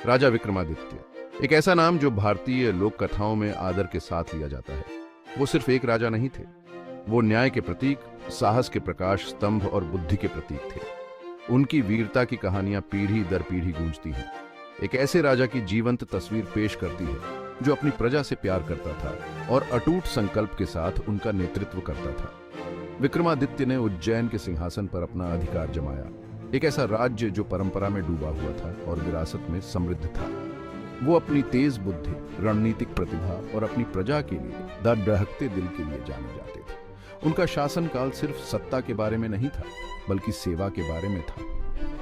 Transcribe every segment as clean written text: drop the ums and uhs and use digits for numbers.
राजा विक्रमादित्य एक ऐसा नाम जो भारतीय लोक कथाओं में आदर के साथ लिया जाता है। वो सिर्फ एक राजा नहीं थे, वो न्याय के प्रतीक, साहस के प्रकाश स्तंभ और बुद्धि के प्रतीक थे। उनकी वीरता की कहानियां पीढ़ी दर पीढ़ी गूंजती हैं। एक ऐसे राजा की जीवंत तस्वीर पेश करती है जो अपनी प्रजा से प्यार करता था और अटूट संकल्प के साथ उनका नेतृत्व करता था। विक्रमादित्य ने उज्जैन के सिंहासन पर अपना अधिकार जमाया। एक ऐसा राज्य जो परंपरा में डूबा हुआ था और विरासत में समृद्ध था। वो अपनी तेज बुद्धि, रणनीतिक प्रतिभा और अपनी प्रजा के लिए दहकते दिल के लिए जाने जाते थे। उनका शासनकाल सिर्फ सत्ता के बारे में नहीं था, बल्कि सेवा के बारे में था।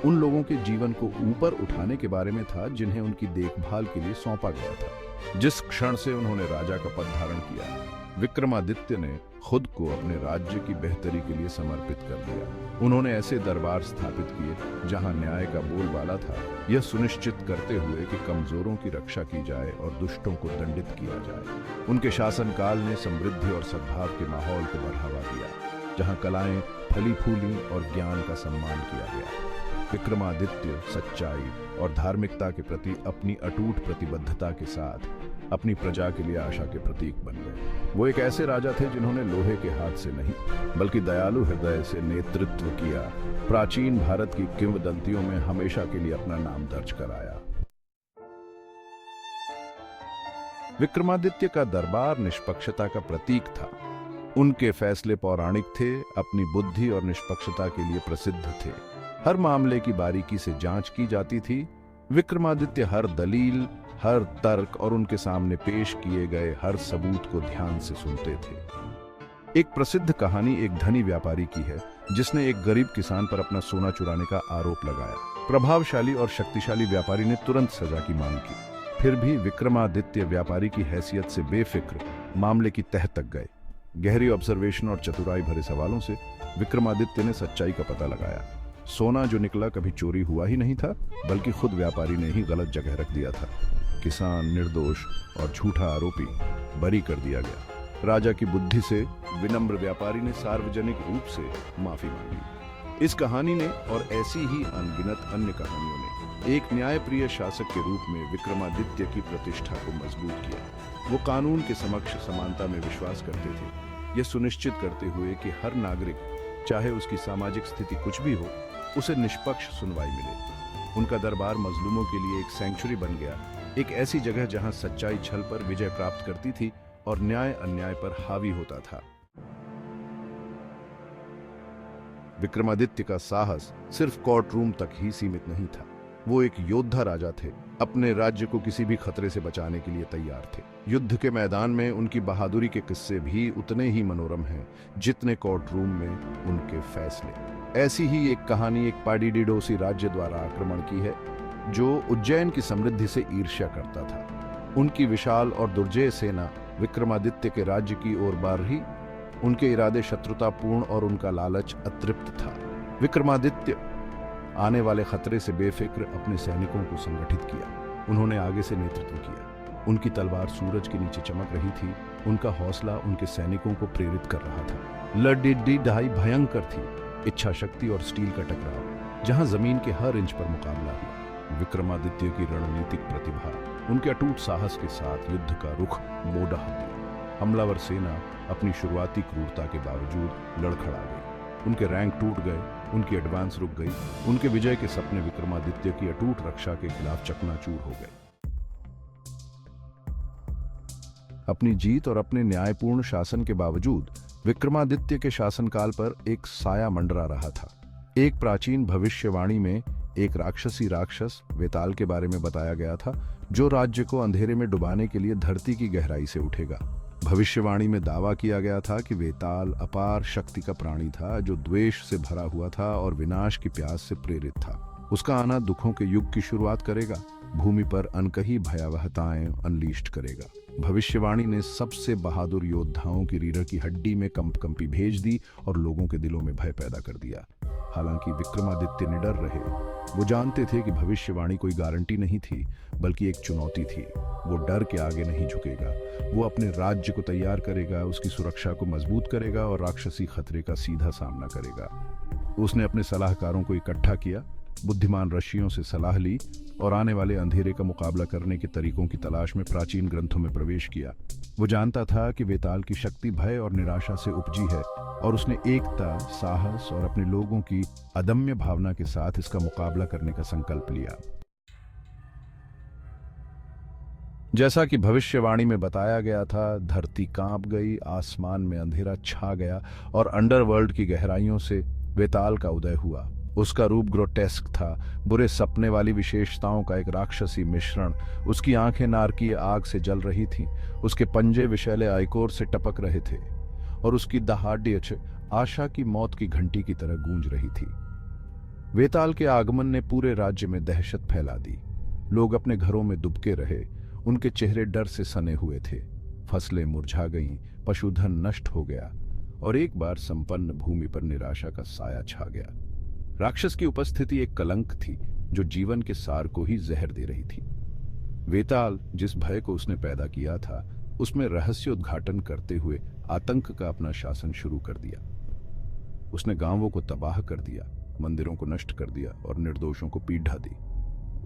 उन लोगों के जीवन को ऊपर उठाने के बारे में था जिन्हें उनकी देखभाल के लिए सौंपा गया था। जिस क्षण से उन्होंने राजा का पद धारण किया, विक्रमादित्य ने खुद को अपने राज्य की बेहतरी के लिए समर्पित कर दिया। उन्होंने ऐसे दरबार स्थापित किए जहां न्याय का बोलबाला था, यह सुनिश्चित करते हुए कि कमजोरों की रक्षा की जाए और दुष्टों को दंडित किया जाए। उनके शासनकाल ने समृद्धि और सद्भाव के माहौल को बढ़ावा दिया, जहां कलाएं फली फूली और ज्ञान का सम्मान किया गया। विक्रमादित्य सच्चाई और धार्मिकता के प्रति अपनी अटूट प्रतिबद्धता के साथ अपनी प्रजा के लिए आशा के प्रतीक बन गए। वो एक ऐसे राजा थे जिन्होंने लोहे के हाथ से नहीं, बल्कि दयालु हृदय से नेतृत्व किया। प्राचीन भारत की किंवदंतियों में हमेशा के लिए अपना नाम दर्ज कराया। विक्रमादित्य का दरबार निष्पक्षता का प्रतीक था। उनके फैसले पौराणिक थे, अपनी बुद्धि और निष्पक्षता के लिए प्रसिद्ध थे। हर मामले की बारीकी से जांच की जाती थी। विक्रमादित्य हर दलील, हर तर्क और उनके सामने पेश किए गए हर सबूत को ध्यान से सुनते थे। एक प्रसिद्ध कहानी एक धनी व्यापारी की है जिसने एक गरीब किसान पर अपना सोना चुराने का आरोप लगाया। प्रभावशाली और शक्तिशाली व्यापारी ने तुरंत सजा की मांग की। फिर भी विक्रमादित्य व्यापारी की हैसियत से बेफिक्र मामले की तह तक गए। गहरी ऑब्जर्वेशन और चतुराई भरे सवालों से विक्रमादित्य ने सच्चाई का पता लगाया। सोना जो निकला कभी चोरी हुआ ही नहीं था, बल्कि खुद व्यापारी ने ही गलत जगह रख दिया था। किसान निर्दोष और झूठा आरोपी बरी कर दिया गया। राजा की बुद्धि से विनम्र व्यापारी ने सार्वजनिक रूप से माफी मांगी। इस कहानी ने और ऐसी ही अनगिनत अन्य कहानियों ने एक न्यायप्रिय शासक के रूप में विक्रमादित्य की प्रतिष्ठा को मजबूत किया। वो कानून के समक्ष समानता में विश्वास करते थे, यह सुनिश्चित करते हुए कि हर नागरिक, चाहे उसकी सामाजिक स्थिति कुछ भी हो, उसे निष्पक्ष सुनवाई मिले। उनका दरबार मजलूमों के लिए एक सेंचुरी बन गया, एक ऐसी जगह जहां सच्चाई छल पर विजय प्राप्त करती थी और न्याय अन्याय पर हावी होता था। विक्रमादित्य का साहस सिर्फ कोर्ट रूम तक ही सीमित नहीं था। वो एक योद्धा राजा थे, अपने राज्य को किसी भी खतरे से बचाने के लिए तैयार थे। युद्ध के मैदान में उनकी बहादुरी के किस्से भी उतने ही मनोरम हैं जितने कोर्ट रूम में उनके फैसले। ऐसी ही एक कहानी एक पाडीडिडोसी राज्य द्वारा आक्रमण की है जो उज्जैन की समृद्धि से ईर्ष्या करता था। उनकी विशाल और दुर्जय सेना विक्रमादित्य के राज्य की ओर बढ़ रही। उनके इरादे शत्रुतापूर्ण और उनका लालच अतृप्त था। विक्रमादित्य आने वाले खतरे से बेफिक्र अपने सैनिकों को संगठित किया। उन्होंने आगे से नेतृत्व किया। उनकी तलवार सूरज के नीचे चमक रही थी। उनका हौसला उनके सैनिकों को प्रेरित कर रहा था। लड़ाई भयंकर थी, इच्छा शक्ति और स्टील का टकराव, जहां जमीन के हर इंच पर मुकाबला हुआ। विक्रमादित्य की रणनीतिक प्रतिभा, उनके अटूट साहस के साथ युद्ध का रुख मोड़ दिया। हमलावर सेना अपनी शुरुआती क्रूरता के बावजूद लड़खड़ा गई। उनके रैंक टूट गए, उनकी एडवांस रुक गई। उनके विजय के सपने विक्रमादित्य की अटूट रक्षा के खिलाफ चकनाचूर हो गए। अपनी जीत और अपने न्यायपूर्ण शासन के बावजूद विक्रमादित्य के शासनकाल पर एक साया मंडरा रहा था। एक प्राचीन भविष्यवाणी में एक राक्षसी राक्षस वेताल के बारे में बताया गया था, जो राज्य को अंधेरे में डुबाने के लिए धरती की गहराई से उठेगा। भविष्यवाणी में दावा किया गया था कि वेताल अपार शक्ति का प्राणी था जो द्वेष से भरा हुआ था और विनाश की प्यास से प्रेरित था। उसका आना दुखों के युग की शुरुआत करेगा, भूमि पर अनकही भयावहताएं अनलीस्ट करेगा। भविष्यवाणी ने सबसे बहादुर योद्धाओं की रीढ़ की हड्डी में कंपकंपी भेज दी और लोगों के दिलों में भय पैदा कर दिया। हालांकि विक्रमादित्य निडर रहे। वो जानते थे कि भविष्यवाणी कोई गारंटी नहीं थी, बल्कि एक चुनौती थी। वो डर के आगे नहीं झुकेगा। वो अपने राज्य को तैयार करेगा, उसकी सुरक्षा को मजबूत करेगा और राक्षसी खतरे का सीधा सामना करेगा। उसने अपने सलाहकारों को इकट्ठा किया, बुद्धिमान ऋषियों से सलाह ली और आने वाले अंधेरे का मुकाबला करने के तरीकों की तलाश में प्राचीन ग्रंथों में प्रवेश किया। वो जानता था कि वेताल की शक्ति भय और निराशा से उपजी है और उसने एकता, साहस और अपने लोगों की अदम्य भावना के साथ इसका मुकाबला करने का संकल्प लिया। जैसा कि भविष्यवाणी में बताया गया था, धरती कांप गई, आसमान में अंधेरा छा गया और अंडरवर्ल्ड की गहराइयों से वेताल का उदय हुआ। उसका रूप ग्रोटेस्क था, बुरे सपने वाली विशेषताओं का एक राक्षसी मिश्रण। उसकी आंखें नारकीय आग से जल रही थीं, उसके पंजे विषैले आइकोर से टपक रहे थे और उसकी दहाड़ आशा की मौत की घंटी की तरह गूंज रही थी। वेताल के आगमन ने पूरे राज्य में दहशत फैला दी। लोग अपने घरों में दुबके रहे, उनके चेहरे डर से सने हुए थे। फसलें मुरझा गईं, पशुधन नष्ट हो गया और एक बार संपन्न भूमि पर निराशा का साया छा गया। राक्षस की उपस्थिति एक कलंक थी जो जीवन के सार को ही जहर दे रही थी। वेताल जिस भय को उसने पैदा किया था, उसमें रहस्योद्घाटन करते हुए आतंक का अपना शासन शुरू कर दिया। उसने गांवों को तबाह कर दिया, मंदिरों को नष्ट कर दिया और निर्दोषों को पीढ़ा दी।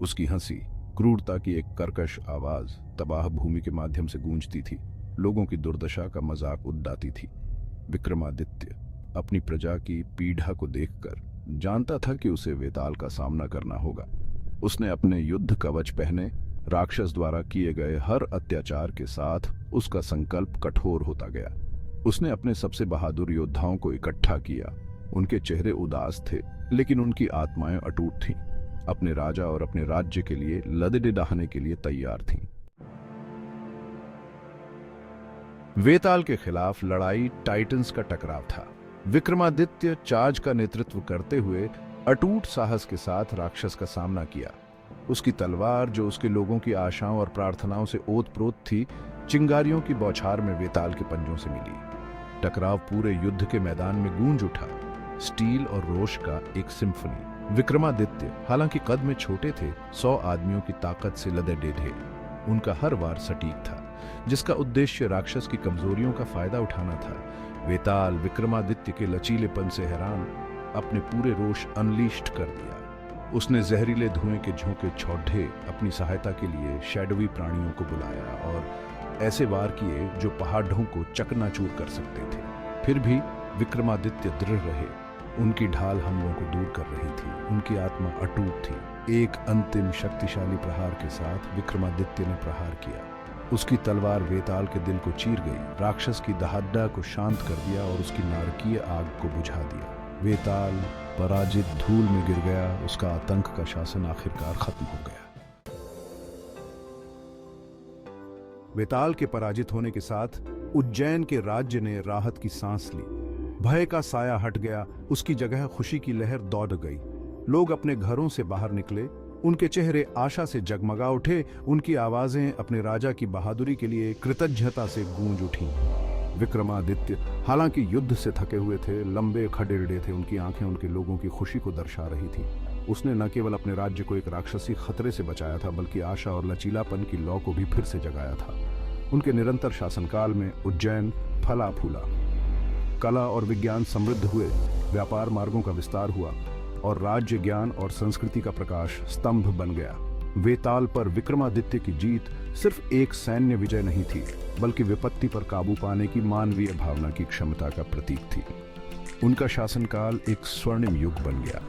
उसकी हंसी, क्रूरता की एक कर्कश आवाज तबाह भूमि के माध्यम से गूंजती थी, लोगों की दुर्दशा का मजाक उड़ाती थी। विक्रमादित्य अपनी प्रजा की पीड़ा को देखकर जानता था कि उसे वेताल का सामना करना होगा। उसने अपने युद्ध कवच पहने, राक्षस द्वारा किए गए हर अत्याचार के साथ उसका संकल्प कठोर होता गया। उसने अपने सबसे बहादुर योद्धाओं को इकट्ठा किया। उनके चेहरे उदास थे, लेकिन उनकी आत्माएं अटूट थीं। अपने राजा और अपने राज्य के लिए लदडिडाहने के लिए तैयार थीं। वेताल के खिलाफ लड़ाई टाइटन्स का टकराव था। विक्रमादित्य चार्ज का नेतृत्व करते हुए अटूट साहस के साथ राक्षस का सामना किया। उसकी तलवार, जो उसके लोगों की आशाओं और प्रार्थनाओं से ओतप्रोत थी, चिंगारियों की बौछार में वेताल के पंजों से मिली। टकराव पूरे युद्ध के मैदान में गूंज उठा, स्टील और रोष का एक सिम्फनी। विक्रमादित्य हालांकि कद में छोटे थे, 100 आदमियों की ताकत से लदे थे। उनका हर वार सटीक था, जिसका उद्देश्य राक्षस की कमजोरियों का फायदा उठाना था। वेताल विक्रमादित्य के लचीलेपन से हैरान अपने पूरे रोष अनलीश्ड कर दिया। उसने जहरीले धुएं के झोंके छोड़े, अपनी सहायता के लिए शैडोवी प्राणियों को बुलाया और ऐसे वार किए जो पहाड़ों को चकनाचूर कर सकते थे। फिर भी विक्रमादित्य दृढ़ रहे। उनकी ढाल हमलों को दूर कर रही थी, उनकी आत्मा अटूट थी। एक अंतिम शक्तिशाली प्रहार के साथ विक्रमादित्य ने प्रहार किया। उसकी तलवार वेताल के दिल को चीर गई, राक्षस की दहाड़ को शांत कर दिया और उसकी नारकीय आग को बुझा दिया। वेताल पराजित धूल में गिर गया, उसका आतंक का शासन आखिरकार खत्म हो गया। वेताल के पराजित होने के साथ उज्जैन के राज्य ने राहत की सांस ली। भय का साया हट गया, उसकी जगह खुशी की लहर दौड़ गई। लोग अपने घरों से बाहर निकले, उनके चेहरे आशा से जगमगा उठे, उनकी आवाजें अपने राजा की बहादुरी के लिए कृतज्ञता से गूंज उठीं। विक्रमादित्य हालांकि युद्ध से थके हुए थे, लंबे खड़े थे, उनकी आंखें उनके लोगों की खुशी को दर्शा रही थी। उसने न केवल अपने राज्य को एक राक्षसी खतरे से बचाया था, बल्कि आशा और लचीलापन की लौ को भी फिर से जगाया था। उनके निरंतर शासनकाल में उज्जैन फला फूला, कला और विज्ञान समृद्ध हुए, व्यापार मार्गों का विस्तार हुआ और राज्य ज्ञान और संस्कृति का प्रकाश स्तंभ बन गया। वेताल पर विक्रमादित्य की जीत सिर्फ एक सैन्य विजय नहीं थी, बल्कि विपत्ति पर काबू पाने की मानवीय भावना की क्षमता का प्रतीक थी। उनका शासनकाल एक स्वर्णिम युग बन गया,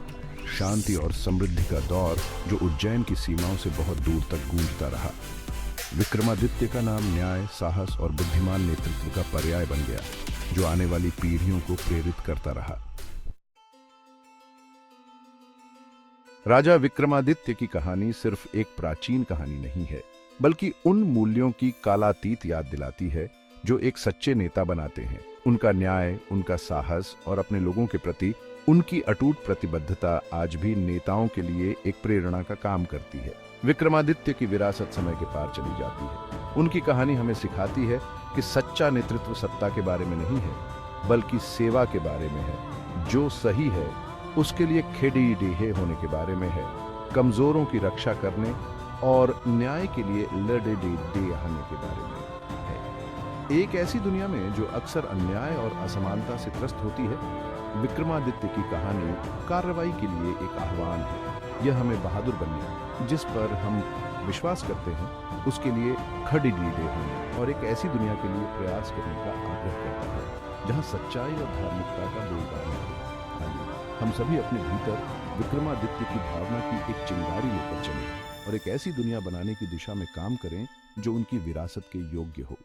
शांति और समृद्धि का दौर जो उज्जैन की सीमाओं से बहुत दूर तक गूंजता रहा। विक्रमादित्य का नाम न्याय, साहस और बुद्धिमान नेतृत्व का पर्याय बन गया, जो आने वाली पीढ़ियों को प्रेरित करता रहा। राजा विक्रमादित्य की कहानी सिर्फ एक प्राचीन कहानी नहीं है, बल्कि उन मूल्यों की कालातीत याद दिलाती है जो एक सच्चे नेता बनाते हैं। उनका न्याय, उनका साहस और अपने लोगों के प्रति उनकी अटूट प्रतिबद्धता आज भी नेताओं के लिए एक प्रेरणा का काम करती है। विक्रमादित्य की विरासत समय के पार चली जाती है। उनकी कहानी हमें सिखाती है कि सच्चा नेतृत्व सत्ता के बारे में नहीं है, बल्कि सेवा के बारे में है। जो सही है उसके लिए खेड़ी डीहे होने के बारे में है, कमजोरों की रक्षा करने और न्याय के लिए लड़े होने के बारे में है। एक ऐसी दुनिया में जो अक्सर अन्याय और असमानता से त्रस्त होती है, विक्रमादित्य की कहानी कार्रवाई के लिए एक आह्वान है। यह हमें बहादुर बनने, जिस पर हम विश्वास करते हैं, उसके लिए खड़ी डटे होने और एक ऐसी दुनिया के लिए प्रयास करने का आग्रह करता है जहां सच्चाई और धार्मिकता का बोलबाला हो। आइए हम सभी अपने भीतर विक्रमादित्य की भावना की एक चिंगारी लेकर चलें और एक ऐसी दुनिया बनाने की दिशा में काम करें जो उनकी विरासत के योग्य हो।